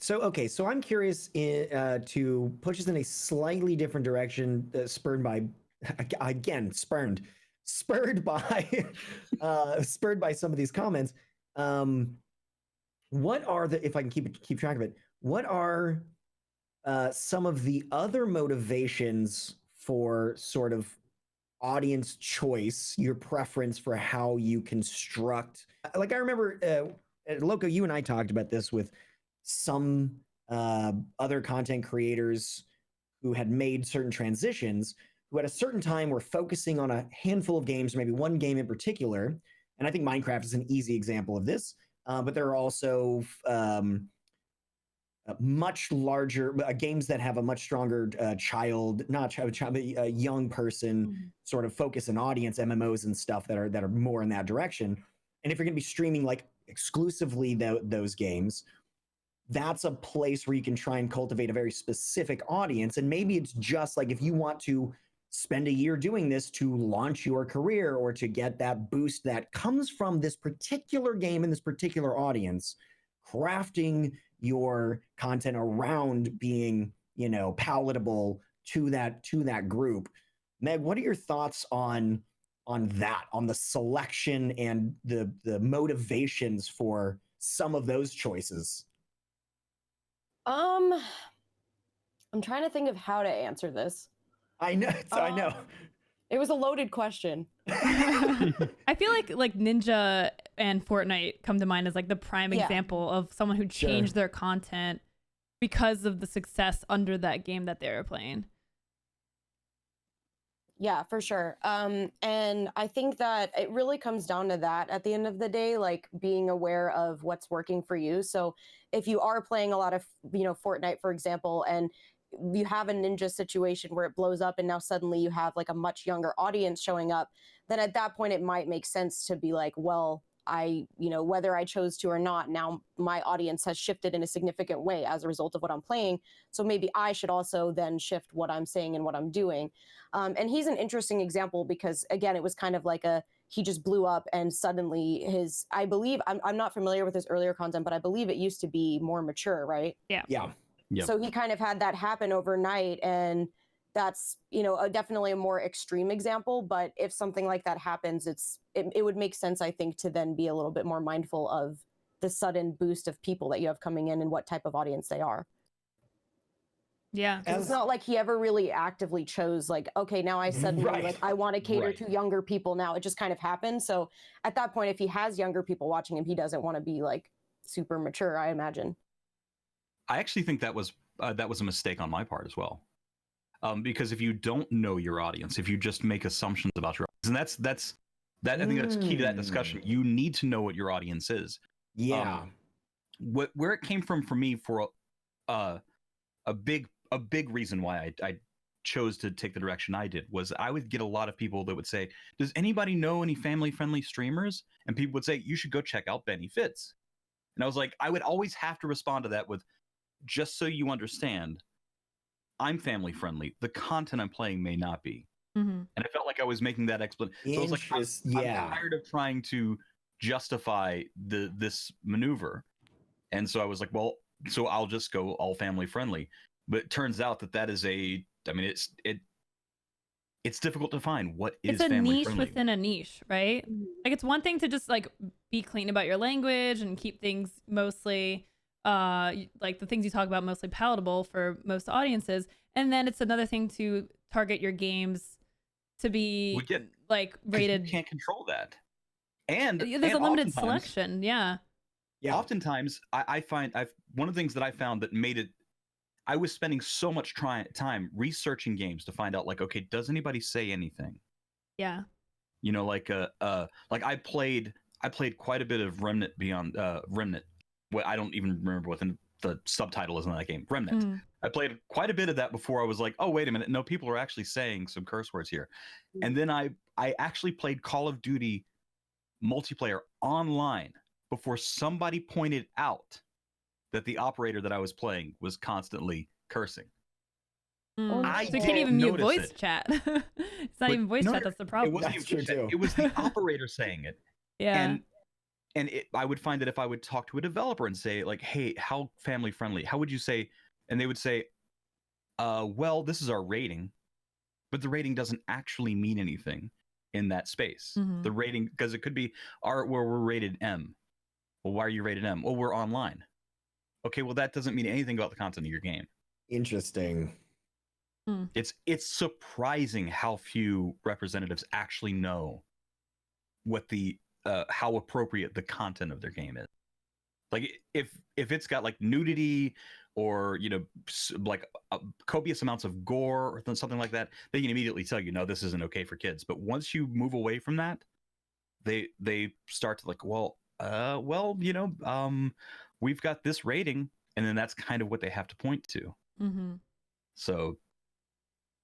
So I'm curious to push us in a slightly different direction, spurred by, again, spurred by, spurred by some of these comments. What are the, if I can keep track of it, what are some of the other motivations for sort of audience choice, your preference for how you construct? Like I remember, Loco, you and I talked about this with some other content creators who had made certain transitions, who at a certain time were focusing on a handful of games, or maybe one game in particular. And I think Minecraft is an easy example of this. But there are also much larger games that have a much stronger young person sort of focus and audience, MMOs and stuff that are more in that direction. And if you're going to be streaming like exclusively those games, that's a place where you can try and cultivate a very specific audience. And maybe it's just like if you want to spend a year doing this to launch your career or to get that boost that comes from this particular game and this particular audience, crafting your content around being, palatable to that group. Meg, what are your thoughts on that, on the selection and the motivations for some of those choices? I'm trying to think of how to answer this. I know. I know. It was a loaded question. I feel like Ninja and Fortnite come to mind as like the prime example of someone who changed their content because of the success under that game that they were playing. Yeah, for sure. And I think that it really comes down to that at the end of the day, like being aware of what's working for you. So if you are playing a lot of, Fortnite, for example, and you have a Ninja situation where it blows up and now suddenly you have like a much younger audience showing up, then at that point it might make sense to be like, well, whether I chose to or not, now my audience has shifted in a significant way as a result of what I'm playing. So maybe I should also then shift what I'm saying and what I'm doing. And he's an interesting example because, again, it was kind of like he just blew up and suddenly I believe, I'm not familiar with his earlier content, but I believe it used to be more mature, right? Yeah. Yep. So he kind of had that happen overnight, and that's definitely a more extreme example. But if something like that happens, it would make sense, I think, to then be a little bit more mindful of the sudden boost of people that you have coming in and what type of audience they are. Yeah, it's not like he ever really actively chose like, okay, now I suddenly like I want to cater to younger people now. It just kind of happened. So at that point, if he has younger people watching him, he doesn't want to be like super mature, I imagine. I actually think that was a mistake on my part as well. Because if you don't know your audience, if you just make assumptions about your audience, and I think that's key to that discussion. You need to know what your audience is. Yeah. Where it came from for me for a big reason why I chose to take the direction I did was I would get a lot of people that would say, does anybody know any family-friendly streamers? And people would say, you should go check out BennyFits. And I was like, I would always have to respond to that with, just so you understand, I'm family friendly. The content I'm playing may not be. Mm-hmm. And I felt like I was making that explanation. So I was like, I'm tired of trying to justify this maneuver. And so I was like, well, so I'll just go all family friendly. But it turns out that is it's difficult to find what is family friendly. It's a niche within a niche, right? Like it's one thing to just like be clean about your language and keep things mostly like the things you talk about mostly palatable for most audiences, and then it's another thing to target your games to be like rated. You can't control that, and there's a limited selection. Yeah. Oftentimes, I find one of the things that I found that made it. I was spending so much time researching games to find out, like, okay, does anybody say anything? Yeah. Like I played quite a bit of Remnant Beyond Remnant. I don't even remember what the subtitle is in that game. Remnant. Mm. I played quite a bit of that before I was like, oh, wait a minute. No, people are actually saying some curse words here. And then I actually played Call of Duty multiplayer online before somebody pointed out that the operator that I was playing was constantly cursing. I can't even mute voice chat. It's not even voice chat. That's the problem. It wasn't even chat. It was the operator saying it. Yeah. I would find that if I would talk to a developer and say like, hey, how family friendly, how would you say, and they would say, well, this is our rating, but the rating doesn't actually mean anything in that space. The rating, because it could be where we're rated M. Well, why are you rated M? Well, we're online. Okay, well, that doesn't mean anything about the content of your game. Interesting. It's surprising how few representatives actually know what the how appropriate the content of their game is. Like if it's got like nudity or like copious amounts of gore or something like that, they can immediately tell you, no, this isn't okay for kids. But once you move away from that, they start to like, well, we've got this rating, and then that's kind of what they have to point to. So